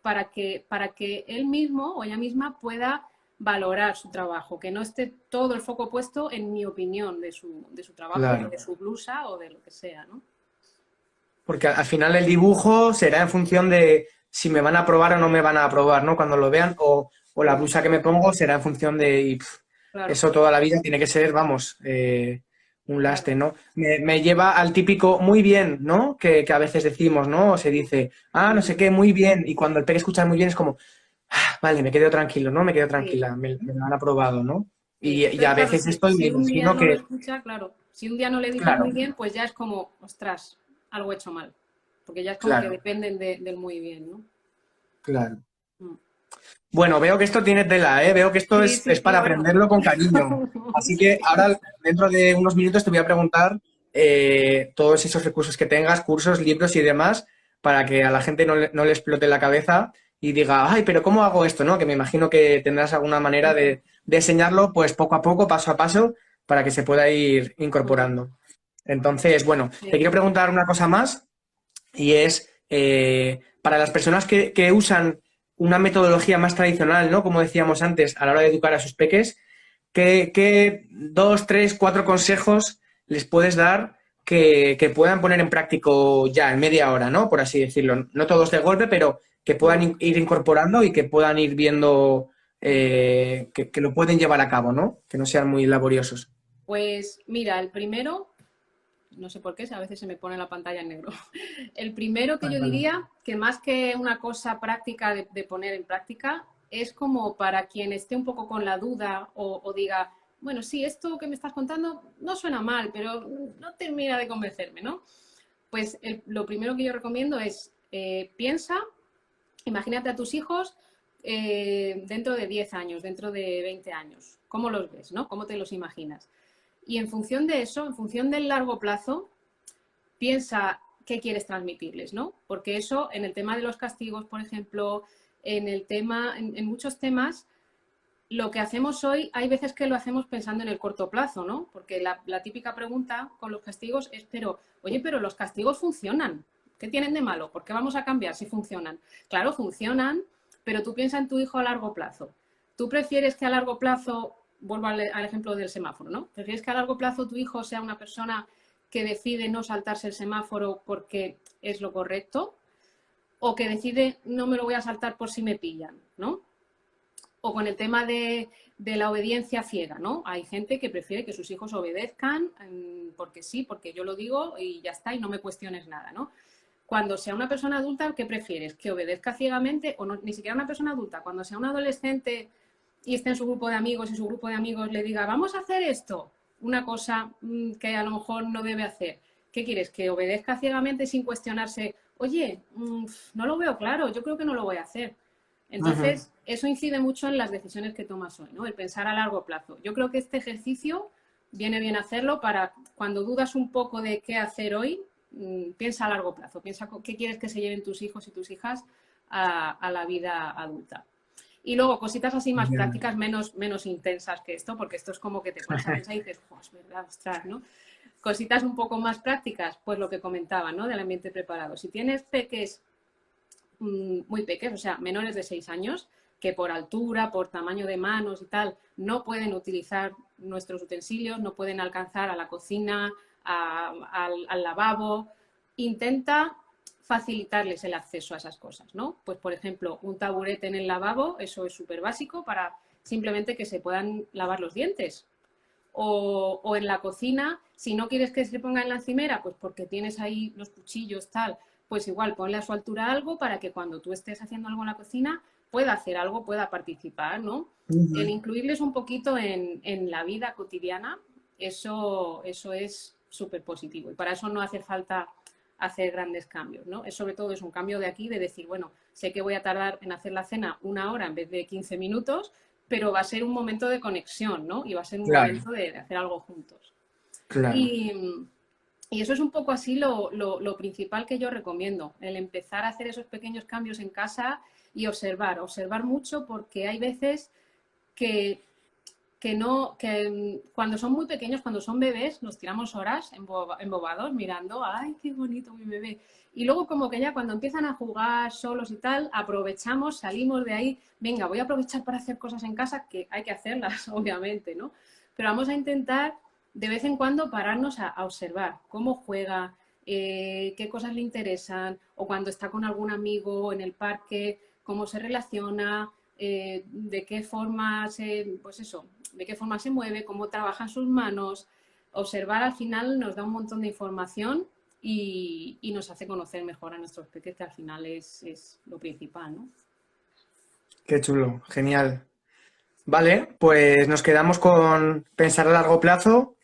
S2: para que él mismo o ella misma pueda valorar su trabajo, que no esté todo el foco puesto en mi opinión de su trabajo,
S1: claro.
S2: de su blusa o de lo que sea, ¿no?
S1: Porque al final el dibujo será en función de si me van a aprobar o no me van a aprobar, ¿no? Cuando lo vean, o la blusa que me pongo será en función de... y,
S2: Claro,
S1: eso toda la vida tiene que ser, vamos, un
S2: claro.
S1: lastre, ¿no? Me lleva al típico muy bien, ¿no? Que a veces decimos, ¿no? O se dice, ah, no sé qué, muy bien. Y cuando el peque escucha muy bien es como, ah, vale, me quedo tranquilo, ¿no? Me quedo
S2: Sí,
S1: tranquila, me lo han aprobado, ¿no?
S2: sí.
S1: Y
S2: Entonces,
S1: a
S2: claro,
S1: veces
S2: si,
S1: esto me
S2: si un día
S1: imagino
S2: no lo
S1: que,
S2: escucha, claro, si un día no le dices muy
S1: claro,
S2: bien, pues ya es como, ostras, algo he hecho mal, porque ya es como que
S1: claro,
S2: dependen del muy bien, ¿no?
S1: claro.
S2: Mm.
S1: Bueno, veo que esto tiene tela, ¿eh? Veo que esto
S2: Sí,
S1: es
S2: sí, sí,
S1: para
S2: bueno.
S1: aprenderlo con cariño. Así que ahora, dentro de unos minutos, te voy a preguntar todos esos recursos que tengas, cursos, libros y demás, para que a la gente no le explote la cabeza y diga, ay, pero ¿cómo hago esto? ¿No? Que me imagino que tendrás alguna manera de enseñarlo, pues poco a poco, paso a paso, para que se pueda ir incorporando. Entonces, bueno, te
S2: Sí.
S1: quiero preguntar una cosa más y es para las personas que usan una metodología más tradicional, ¿no? Como decíamos antes, a la hora de educar a sus peques, ¿qué dos, tres, cuatro consejos les puedes dar que puedan poner en práctico ya en media hora, ¿no? Por así decirlo. No todos de golpe, pero que puedan
S2: Mm,
S1: ir incorporando y que puedan ir viendo
S2: mm.
S1: que lo pueden llevar a cabo, ¿no? Que no sean muy laboriosos.
S2: Pues mira, el primero, no sé por qué, a veces se me pone la pantalla en negro. El primero que
S1: Ah,
S2: yo
S1: vale.
S2: diría, que más que una cosa práctica de poner en práctica, es como para quien esté un poco con la duda o diga, bueno, sí, esto que me estás contando no suena mal, pero no termina de convencerme, ¿no? Pues lo primero que yo recomiendo es piensa, imagínate a tus hijos dentro de 10 años, dentro de 20 años. ¿Cómo los ves, no? ¿Cómo te los imaginas? Y en función de eso, en función del largo plazo, piensa qué quieres transmitirles, ¿no? Porque eso, en el tema de los castigos, por ejemplo, en muchos temas, lo que hacemos hoy, hay veces que lo hacemos pensando en el corto plazo, ¿no? Porque la típica pregunta con los castigos es, pero los castigos funcionan. ¿Qué tienen de malo? ¿Por qué vamos a cambiar si funcionan? Claro, funcionan, pero tú piensas en tu hijo a largo plazo. ¿Tú prefieres que a largo plazo, vuelvo al ejemplo del semáforo, ¿no? ¿Prefieres que a largo plazo tu hijo sea una persona que decide no saltarse el semáforo porque es lo correcto? ¿O que decide no me lo voy a saltar por si me pillan, ¿no? O con el tema de la obediencia ciega, ¿no? Hay gente que prefiere que sus hijos obedezcan porque sí, porque yo lo digo y ya está, y no me cuestiones nada, ¿no? Cuando sea una persona adulta, ¿qué prefieres? ¿Que obedezca ciegamente? O no, ni siquiera una persona adulta. Cuando sea un adolescente y esté en su grupo de amigos y su grupo de amigos le diga, vamos a hacer esto, una cosa que a lo mejor no debe hacer. ¿Qué quieres? ¿Que obedezca ciegamente sin cuestionarse? Oye, no lo veo claro, yo creo que no lo voy a hacer. Entonces, eso incide mucho en las decisiones que tomas hoy, ¿no? El pensar a largo plazo. Yo creo que este ejercicio viene bien hacerlo para cuando dudas un poco de qué hacer hoy, piensa a largo plazo, piensa qué quieres que se lleven tus hijos y tus hijas a la vida adulta. Y luego cositas así más prácticas, menos intensas que esto, porque esto es como que te pones a pensar y dices, pues verdad, ostras, ¿no? Cositas un poco más prácticas, pues lo que comentaba, ¿no? Del ambiente preparado. Si tienes peques muy pequeños, o sea, menores de 6 años, que por altura, por tamaño de manos y tal, no pueden utilizar nuestros utensilios, no pueden alcanzar a la cocina, al lavabo. Intenta facilitarles el acceso a esas cosas, ¿no? Pues, por ejemplo, un taburete en el lavabo, eso es súper básico para simplemente que se puedan lavar los dientes. O en la cocina, si no quieres que se ponga en la encimera, pues porque tienes ahí los cuchillos, tal, pues igual ponle a su altura algo para que cuando tú estés haciendo algo en la cocina pueda hacer algo, pueda participar, ¿no? El incluirles un poquito en la vida cotidiana, eso es súper positivo. Y para eso no hace falta hacer grandes cambios, ¿no? Sobre todo es un cambio de aquí, de decir, bueno, sé que voy a tardar en hacer la cena 1 hora en vez de 15 minutos, pero va a ser un momento de conexión, ¿no? Y va a ser un momento de hacer algo juntos.
S1: Claro.
S2: Y eso es un poco así lo principal que yo recomiendo, el empezar a hacer esos pequeños cambios en casa y observar mucho, porque hay veces que cuando son muy pequeños, cuando son bebés, nos tiramos horas embobados mirando, ¡ay, qué bonito mi bebé! Y luego como que ya cuando empiezan a jugar solos y tal, aprovechamos, salimos de ahí, venga, voy a aprovechar para hacer cosas en casa, que hay que hacerlas, obviamente, ¿no? Pero vamos a intentar de vez en cuando pararnos a observar cómo juega, qué cosas le interesan, o cuando está con algún amigo en el parque, cómo se relaciona, de qué forma de qué forma se mueve, cómo trabajan sus manos. Observar al final nos da un montón de información y nos hace conocer mejor a nuestros peques, que al final es lo principal, ¿no?
S1: Qué chulo, genial. Vale, pues nos quedamos con pensar a largo plazo,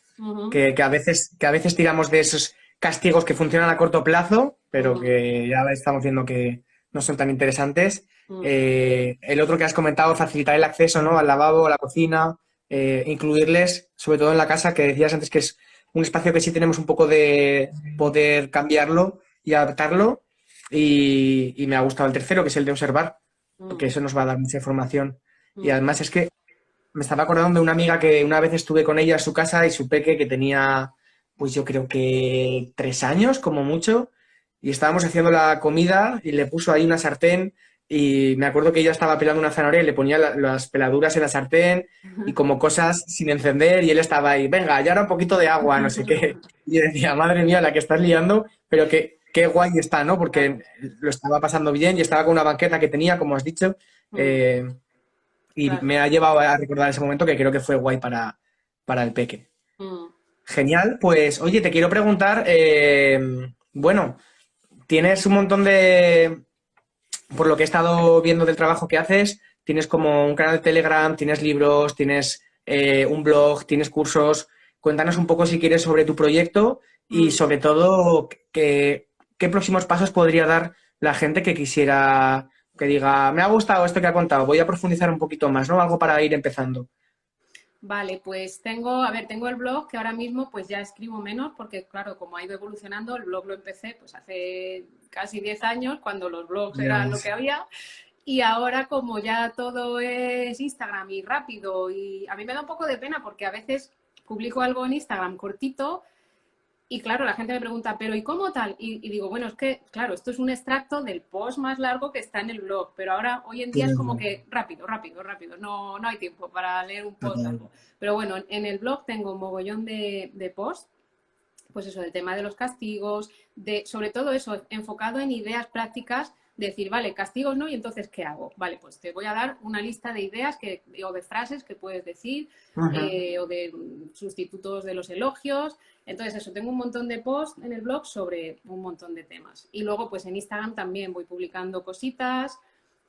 S1: que a veces tiramos de esos castigos que funcionan a corto plazo, pero que ya estamos viendo que no son tan interesantes. El otro que has comentado, facilitar el acceso, ¿no? Al lavabo, a la cocina, incluirles, sobre todo en la casa, que decías antes que es un espacio que sí tenemos un poco de poder cambiarlo y adaptarlo. Y me ha gustado el tercero, que es el de observar, porque eso nos va a dar mucha información. Y además es que me estaba acordando de una amiga que una vez estuve con ella en su casa y su peque que tenía, pues yo creo que 3 años como mucho, y estábamos haciendo la comida y le puso ahí una sartén y me acuerdo que ella estaba pelando una zanahoria y le ponía las peladuras en la sartén y como cosas sin encender y él estaba ahí, venga, ya ahora un poquito de agua, no sé qué. Y yo decía, madre mía, la que estás liando, pero qué guay está, ¿no? Porque lo estaba pasando bien y estaba con una banqueta que tenía, como has dicho, y
S2: Claro.
S1: me ha llevado a recordar ese momento que creo que fue guay para el peque. Genial, pues oye, te quiero preguntar, bueno, tienes un montón por lo que he estado viendo del trabajo que haces, tienes como un canal de Telegram, tienes libros, tienes un blog, tienes cursos. Cuéntanos un poco si quieres sobre tu proyecto y sobre todo qué próximos pasos podría dar la gente que quisiera, que diga, me ha gustado esto que ha contado, voy a profundizar un poquito más, ¿no? Algo para ir empezando.
S2: Vale, pues tengo el blog que ahora mismo pues ya escribo menos porque claro, como ha ido evolucionando, el blog lo empecé pues hace casi 10 años cuando los blogs
S1: Ya
S2: eran lo
S1: ves.
S2: que había y ahora como ya todo es Instagram y rápido y a mí me da un poco de pena porque a veces publico algo en Instagram cortito y claro, la gente me pregunta, pero ¿y cómo tal? Y digo, bueno, es que, claro, esto es un extracto del post más largo que está en el blog, pero ahora, hoy en día es como
S1: Claro,
S2: que rápido, rápido, rápido, no hay tiempo para leer un post
S1: total.
S2: largo. Pero bueno, en el blog tengo un mogollón de posts, pues eso, del tema de los castigos, sobre todo eso, enfocado en ideas prácticas, decir, vale, castigos no, y entonces, ¿qué hago? Vale, pues te voy a dar una lista de ideas o de frases que puedes decir,
S1: Ujú.
S2: o de sustitutos de los elogios. Entonces, eso, tengo un montón de posts en el blog sobre un montón de temas. Y luego, pues en Instagram también voy publicando cositas.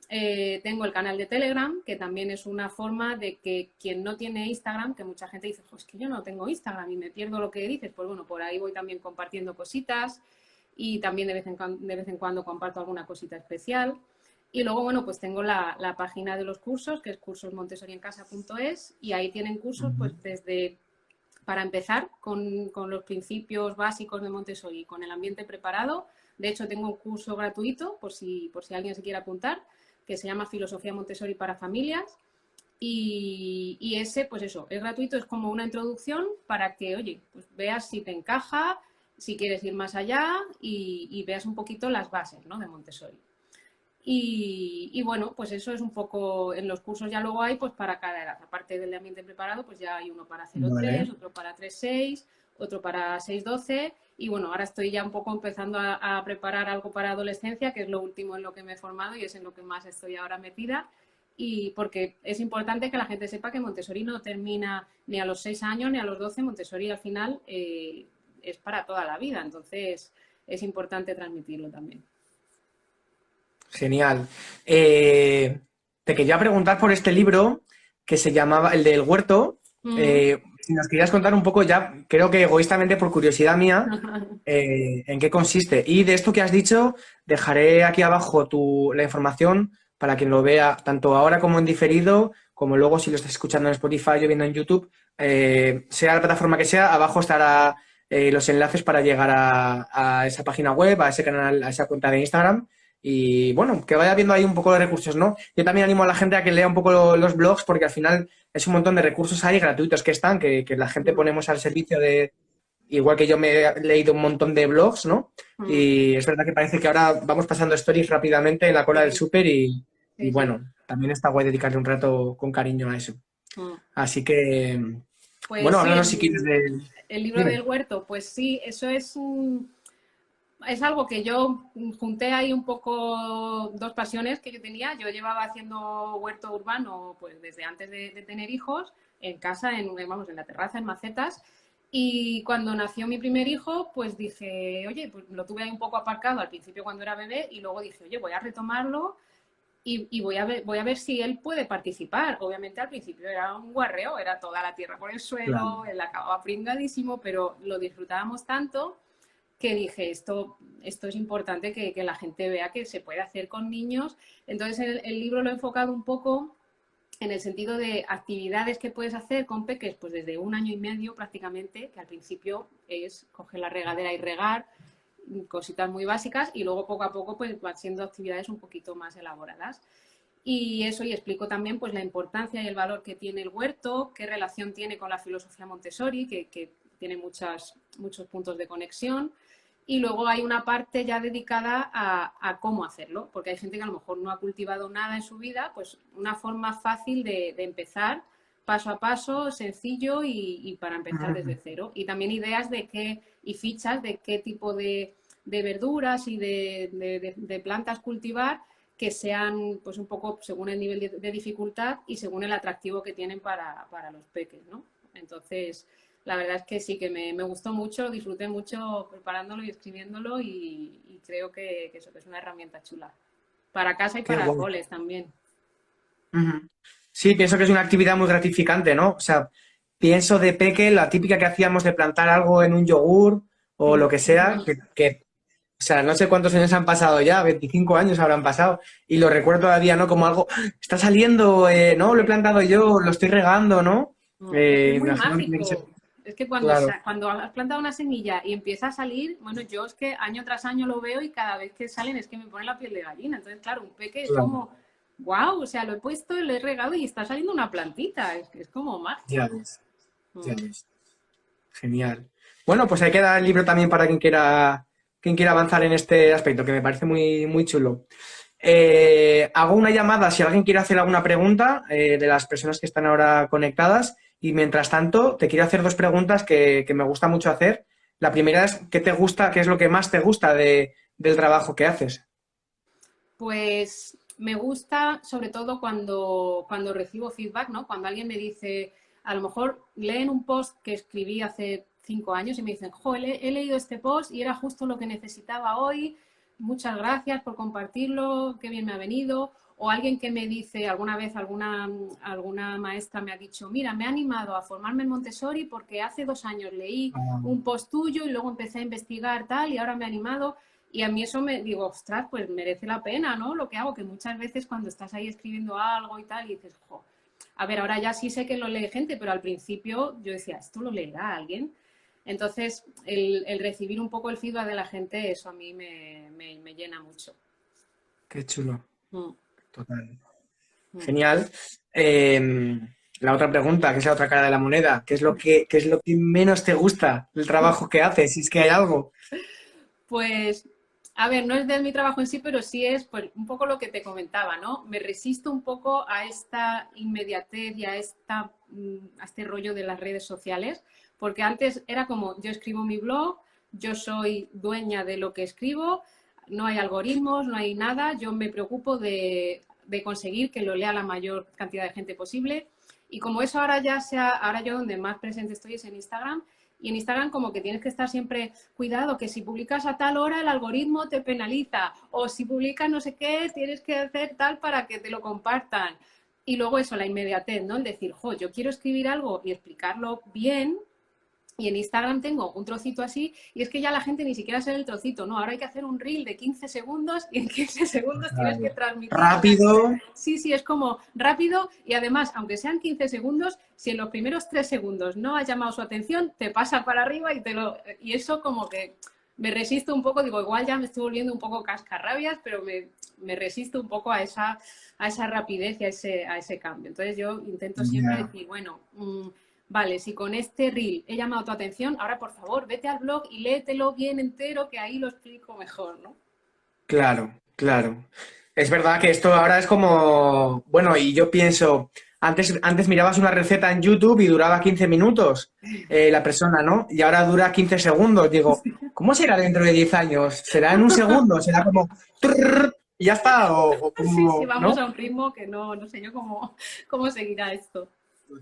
S2: Tengo el canal de Telegram, que también es una forma de que quien no tiene Instagram, que mucha gente dice, pues que yo no tengo Instagram y me pierdo lo que dices, pues bueno, por ahí voy también compartiendo cositas y también de vez en cuando comparto alguna cosita especial. Y luego, bueno, pues tengo la página de los cursos, que es cursosmontessoriencasa.es, y ahí tienen cursos
S1: Ujú.
S2: pues desde para empezar con los principios básicos de Montessori, con el ambiente preparado. De hecho, tengo un curso gratuito, por si alguien se quiere apuntar, que se llama Filosofía Montessori para Familias. Y ese, pues eso, es gratuito, es como una introducción para que, oye, pues veas si te encaja, si quieres ir más allá y veas un poquito las bases, ¿no?, de Montessori. Y bueno, pues eso es un poco, en los cursos ya luego hay pues para cada edad, aparte del de ambiente preparado, pues ya hay uno para 0-3,
S1: Vale.
S2: otro para 3-6, otro para 6-12 y bueno, ahora estoy ya un poco empezando a preparar algo para adolescencia, que es lo último en lo que me he formado y es en lo que más estoy ahora metida. Y porque es importante que la gente sepa que Montessori no termina ni a los 6 años ni a los 12, Montessori al final es para toda la vida, entonces es importante transmitirlo también.
S1: Genial. Te quería preguntar por este libro que se llamaba El del Huerto.
S2: Mm.
S1: Si nos querías contar un poco ya, creo que egoístamente por curiosidad mía, en qué consiste. Y de esto que has dicho, dejaré aquí abajo la información para quien lo vea, tanto ahora como en diferido, como luego si lo estás escuchando en Spotify o viendo en YouTube, sea la plataforma que sea, abajo estará los enlaces para llegar a esa página web, a ese canal, a esa cuenta de Instagram. Y bueno, que vaya viendo ahí un poco de recursos, ¿no? Yo también animo a la gente a que lea un poco los blogs, porque al final es un montón de recursos ahí gratuitos que están, que la gente ponemos al servicio de, igual que yo me he leído un montón de blogs, ¿no?
S2: Mm.
S1: Y es verdad que parece que ahora vamos pasando stories rápidamente en la cola del
S2: Sí,
S1: súper y
S2: sí, sí.
S1: bueno, también está guay dedicarle un rato con cariño a eso.
S2: Mm.
S1: Así que,
S2: Pues
S1: bueno,
S2: sí,
S1: háblanos si quieres de...
S2: el libro del
S1: Dime.
S2: huerto, pues sí, eso es algo que yo junté ahí un poco dos pasiones que yo tenía. Yo llevaba haciendo huerto urbano pues desde antes de tener hijos, en casa, vamos, en la terraza, en macetas. Y cuando nació mi primer hijo, pues dije, oye, pues lo tuve ahí un poco aparcado al principio cuando era bebé y luego dije, oye, voy a retomarlo y voy a ver si él puede participar. Obviamente al principio era un guarreo, era toda la tierra por el
S1: Claro.
S2: suelo, él acababa pringadísimo, pero lo disfrutábamos tanto que dije, esto es importante que la gente vea que se puede hacer con niños. Entonces el libro lo he enfocado un poco en el sentido de actividades que puedes hacer con peques, pues desde 1 año y medio prácticamente, que al principio es coger la regadera y regar, cositas muy básicas, y luego poco a poco pues van siendo actividades un poquito más elaboradas. Y eso, y explico también pues la importancia y el valor que tiene el huerto, qué relación tiene con la filosofía Montessori, que tiene muchos puntos de conexión. Y luego hay una parte ya dedicada a cómo hacerlo, porque hay gente que a lo mejor no ha cultivado nada en su vida, pues una forma fácil de empezar paso a paso, sencillo y para empezar
S1: Ujú.
S2: desde cero. Y también ideas y fichas de qué tipo de verduras y de plantas cultivar que sean pues un poco según el nivel de dificultad y según el atractivo que tienen para los peques, ¿no? Entonces, la verdad es que sí, que me gustó mucho, lo disfruté mucho preparándolo y escribiéndolo y creo que eso que es una herramienta chula. Para casa y
S1: Qué
S2: para
S1: guay.
S2: coles también.
S1: Ujú. Sí, pienso que es una actividad muy gratificante, ¿no? O sea, pienso de peque, la típica que hacíamos de plantar algo en un yogur o lo que sea, o sea, no sé cuántos años han pasado ya, 25 años habrán pasado, y lo recuerdo todavía, ¿no? Como algo, está saliendo, ¿no? Lo he plantado yo, lo estoy regando, ¿no?
S2: Es muy
S1: Imagino que tiene que ser...
S2: mágico. Es que cuando,
S1: Claro,
S2: cuando has plantado una semilla y empieza a salir, bueno, yo es que año tras año lo veo y cada vez que salen es que me pone la piel de gallina. Entonces, claro, un peque es
S1: claro,
S2: como, wow, o sea, lo he puesto, lo he regado y está saliendo una plantita. Es como
S1: ya
S2: magia.
S1: ves, ya
S2: Mm.
S1: ves. Genial. Bueno, pues ahí queda el libro también para quien quiera avanzar en este aspecto, que me parece muy, muy chulo. Hago una llamada si alguien quiere hacer alguna pregunta de las personas que están ahora conectadas y mientras tanto te quiero hacer dos preguntas que me gusta mucho hacer. La primera es, ¿qué te gusta, qué es lo que más te gusta del trabajo que haces?
S2: Pues me gusta sobre todo cuando recibo feedback, ¿no? Cuando alguien me dice, a lo mejor leen un post que escribí hace 5 años y me dicen, jo, he leído este post y era justo lo que necesitaba hoy, muchas gracias por compartirlo, qué bien me ha venido. O alguien que me dice, alguna vez alguna maestra me ha dicho, mira, me ha animado a formarme en Montessori porque hace 2 años leí
S1: Ah,
S2: un post tuyo y luego empecé a investigar tal y ahora me ha animado. Y a mí eso me digo, ostras, pues merece la pena, ¿no? Lo que hago, que muchas veces cuando estás ahí escribiendo algo y tal, y dices, jo, a ver, ahora ya sí sé que lo lee gente, pero al principio yo decía, ¿esto lo leerá alguien? Entonces, el recibir un poco el feedback de la gente, eso a mí me llena mucho.
S1: qué chulo,
S2: Mm,
S1: total.
S2: mm.
S1: Genial. La otra pregunta, que es la otra cara de la moneda, qué es lo que menos te gusta del trabajo que haces? Si es que hay algo.
S2: Pues, a ver, no es de mi trabajo en sí, pero sí es pues, un poco lo que te comentaba, ¿no? Me resisto un poco a esta inmediatez y a este rollo de las redes sociales, porque antes era como, yo escribo mi blog, yo soy dueña de lo que escribo, no hay algoritmos, no hay nada, yo me preocupo de conseguir que lo lea la mayor cantidad de gente posible. Y como eso ahora yo donde más presente estoy es en Instagram, y en Instagram como que tienes que estar siempre, cuidado, que si publicas a tal hora el algoritmo te penaliza, o si publicas no sé qué, tienes que hacer tal para que te lo compartan. Y luego eso, la inmediatez, ¿no? El decir, jo, yo quiero escribir algo y explicarlo bien, y en Instagram tengo un trocito así, y es que ya la gente ni siquiera sabe el trocito, ¿no? Ahora hay que hacer un reel de 15 segundos y en 15 segundos tienes que transmitir.
S1: Rápido.
S2: Sí, sí, es como rápido y además, aunque sean 15 segundos, si en los primeros 3 segundos no has llamado su atención, te pasa para arriba y eso como que me resisto un poco, digo, igual ya me estoy volviendo un poco cascarrabias, pero me resisto un poco a esa rapidez y a ese cambio. Entonces yo intento siempre
S1: Ya,
S2: decir, bueno, vale, si con este reel he llamado tu atención, ahora por favor vete al blog y léetelo bien entero, que ahí lo explico mejor, ¿no?
S1: claro, claro. Es verdad que esto ahora es como, bueno, y yo pienso, antes mirabas una receta en YouTube y duraba 15 minutos la persona, ¿no? Y ahora dura 15 segundos. Digo, ¿cómo será dentro de 10 años? ¿Será en un segundo? ¿Será como trrr, y ya está? O
S2: Sí, sí,
S1: como,
S2: vamos
S1: ¿no?
S2: a un ritmo que no sé yo cómo seguirá esto.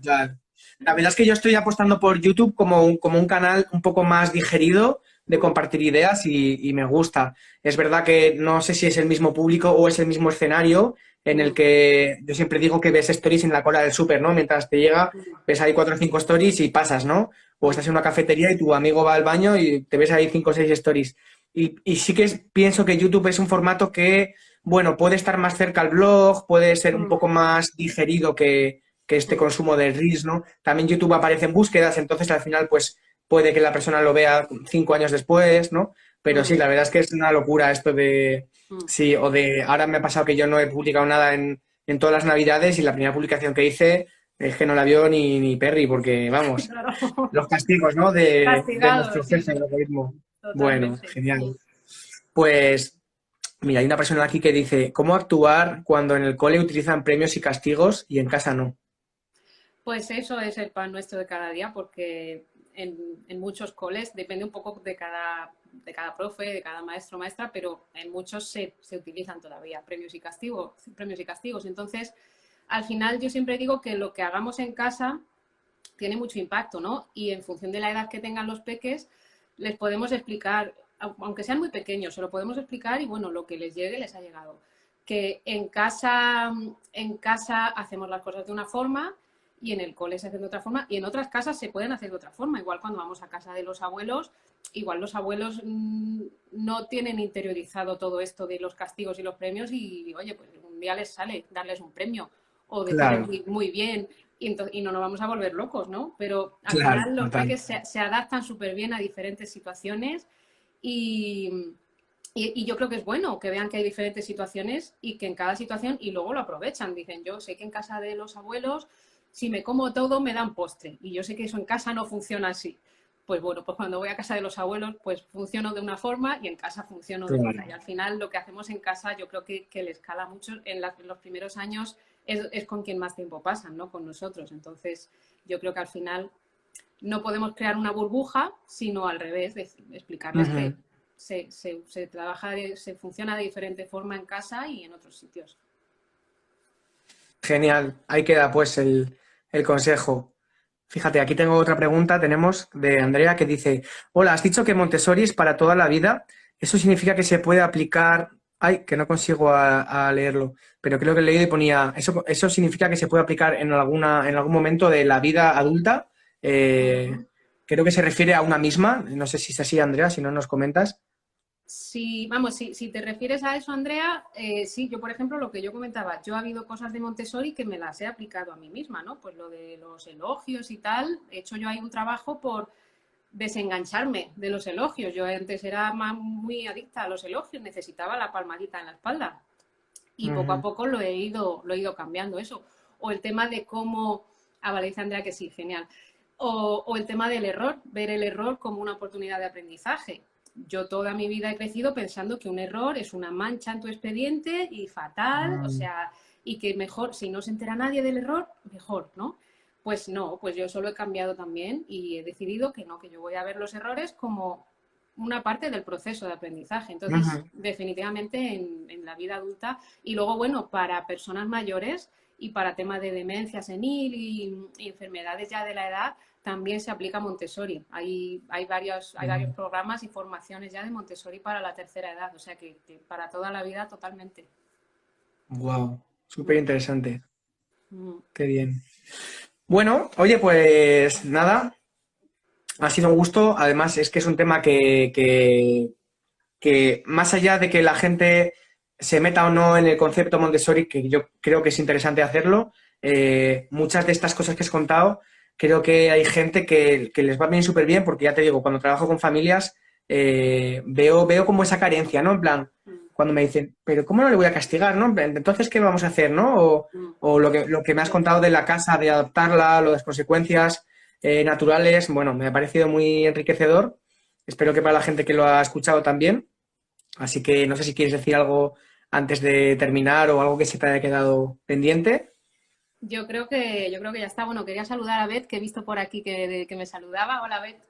S1: Ya. La verdad es que yo estoy apostando por YouTube como un canal un poco más digerido de
S2: Mm,
S1: compartir ideas y me gusta. Es verdad que no sé si es el mismo público o es el mismo escenario en el
S2: mm,
S1: que yo siempre digo que ves stories en la cola del súper, ¿no? Mientras te llega, ves ahí cuatro o cinco stories y pasas, ¿no? O
S2: mm,
S1: estás en una cafetería y tu amigo va al baño y te ves ahí cinco o seis stories. Y sí que pienso que YouTube es un formato que, bueno, puede estar más cerca al blog, puede ser un
S2: mm,
S1: poco más digerido que este
S2: mm,
S1: consumo de Reels, ¿no? También YouTube aparece en búsquedas, entonces al final, pues puede que la persona lo vea 5 años después, ¿no? Pero sí,
S2: mm,
S1: la verdad es que es una locura esto de,
S2: mm.
S1: sí, o de, ahora me ha pasado que yo no he publicado nada en todas las Navidades y la primera publicación que hice es que no la vio ni Perry, porque vamos,
S2: Claro.
S1: los castigos, ¿no? De
S2: Castigado,
S1: nuestro
S2: sí,
S1: jefe,
S2: sí,
S1: el algoritmo. Bueno,
S2: totalmente.
S1: genial. Pues, mira, hay una persona aquí que dice, ¿cómo actuar cuando en el cole utilizan premios y castigos y en casa no?
S2: Pues eso es el pan nuestro de cada día, porque en muchos coles, depende un poco de cada profe, de cada maestro o maestra, pero en muchos se utilizan todavía premios y castigos, premios y castigos. Entonces, al final yo siempre digo que lo que hagamos en casa tiene mucho impacto, ¿no? Y en función de la edad que tengan los peques, les podemos explicar, aunque sean muy pequeños, se lo podemos explicar y bueno, lo que les llegue les ha llegado. Que en casa hacemos las cosas de una forma y en el cole se hacen de otra forma y en otras casas se pueden hacer de otra forma. Igual cuando vamos a casa de los abuelos, igual los abuelos no tienen interiorizado todo esto de los castigos y los premios y oye, pues un día les sale darles un premio o decirles
S1: Claro,
S2: muy, muy bien, y no nos vamos a volver locos, ¿no? Pero al
S1: Claro,
S2: final los
S1: total.
S2: peques se adaptan súper bien a diferentes situaciones y, y yo creo que es bueno que vean que hay diferentes situaciones y que en cada situación, y luego lo aprovechan. Dicen, yo sé que en casa de los abuelos, si me como todo, me dan postre. Y yo sé que eso en casa no funciona así. Pues bueno, pues cuando voy a casa de los abuelos, pues funciono de una forma y en casa funciono de otra.
S1: Claro.
S2: Y al final lo que hacemos en casa yo creo que le escala mucho. En los primeros años es con quien más tiempo pasan, ¿no? Con nosotros. Entonces yo creo que al final no podemos crear una burbuja, sino al revés, de explicarles que
S1: Ujú.
S2: se trabaja, se funciona de diferente forma en casa y en otros sitios.
S1: Genial. Ahí queda pues el consejo. Fíjate, aquí tengo otra pregunta, tenemos de Andrea que dice, hola, has dicho que Montessori es para toda la vida. ¿Eso significa que se puede aplicar? Ay, que no consigo a leerlo, pero creo que he leído y ponía, ¿eso significa que se puede aplicar en algún momento de la vida adulta?
S2: Ujú.
S1: Creo que se refiere a una misma. No sé si es así, Andrea, si no nos comentas.
S2: Si, vamos, si te refieres a eso, Andrea, sí, yo, por ejemplo, lo que yo comentaba, yo ha habido cosas de Montessori que me las he aplicado a mí misma, ¿no? Pues lo de los elogios y tal, he hecho yo ahí un trabajo por desengancharme de los elogios. Yo antes era muy adicta a los elogios, necesitaba la palmadita en la espalda y poco a
S1: Ujú,
S2: poco lo he ido cambiando eso. O el tema de cómo, vale, dice Andrea que sí, genial. O el tema del error, ver el error como una oportunidad de aprendizaje. Yo toda mi vida he crecido pensando que un error es una mancha en tu expediente y fatal, o
S1: mm,
S2: sea, y que mejor, si no se entera nadie del error, mejor, ¿no? Pues no, pues yo solo he cambiado también y he decidido que no, que yo voy a ver los errores como una parte del proceso de aprendizaje. Entonces,
S1: ujú.
S2: definitivamente en la vida adulta y luego, bueno, para personas mayores y para temas de demencia senil y enfermedades ya de la edad, también se aplica Montessori. Hay varios programas y formaciones ya de Montessori para la tercera edad, o sea que para toda la vida totalmente.
S1: Wow, súper
S2: Mm,
S1: interesante.
S2: mm.
S1: Qué bien. Bueno, oye, pues nada, ha sido un gusto. Además, es que es un tema que más allá de que la gente se meta o no en el concepto Montessori, que yo creo que es interesante hacerlo, muchas de estas cosas que has contado, creo que hay gente que les va a venir súper bien, porque ya te digo, cuando trabajo con familias, veo como esa carencia, ¿no? En plan,
S2: Mm,
S1: cuando me dicen, pero ¿cómo no le voy a castigar, no? En plan, entonces, ¿qué vamos a hacer, no?
S2: mm.
S1: O lo que me has contado de la casa, de adaptarla, lo de las consecuencias naturales, bueno, me ha parecido muy enriquecedor. Espero que para la gente que lo ha escuchado también. Así que no sé si quieres decir algo antes de terminar o algo que se te haya quedado pendiente.
S2: Yo creo que ya está. Bueno, quería saludar a Beth, que he visto por aquí que me saludaba. Hola, Beth.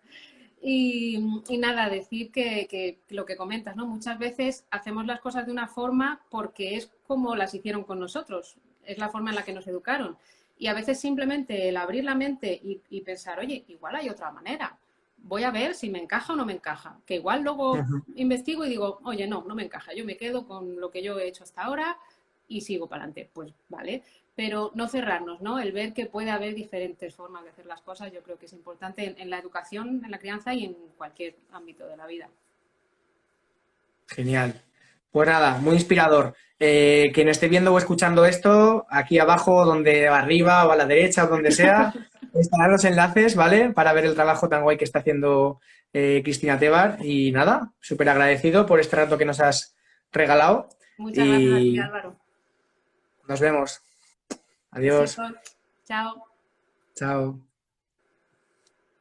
S2: Y nada, decir que lo que comentas, ¿no? Muchas veces hacemos las cosas de una forma porque es como las hicieron con nosotros, es la forma en la que nos educaron. Y a veces simplemente el abrir la mente y pensar, oye, igual hay otra manera. Voy a ver si me encaja o no me encaja. Que igual luego
S1: Ujú.
S2: investigo y digo, oye, no, no me encaja. Yo me quedo con lo que yo he hecho hasta ahora y sigo para adelante. Pues vale, pero no cerrarnos, ¿no? El ver que puede haber diferentes formas de hacer las cosas, yo creo que es importante en la educación, en la crianza y en cualquier ámbito de la vida.
S1: Genial. Pues nada, muy inspirador. Quien esté viendo o escuchando esto, aquí abajo, donde arriba o a la derecha o donde sea, estarán los enlaces, ¿vale? Para ver el trabajo tan guay que está haciendo Cristina Tebar. Y nada, súper agradecido por este rato que nos has regalado.
S2: Muchas gracias a ti,
S1: Y
S2: Álvaro.
S1: nos vemos. Adiós.
S2: Besitos. Chao.
S1: Chao.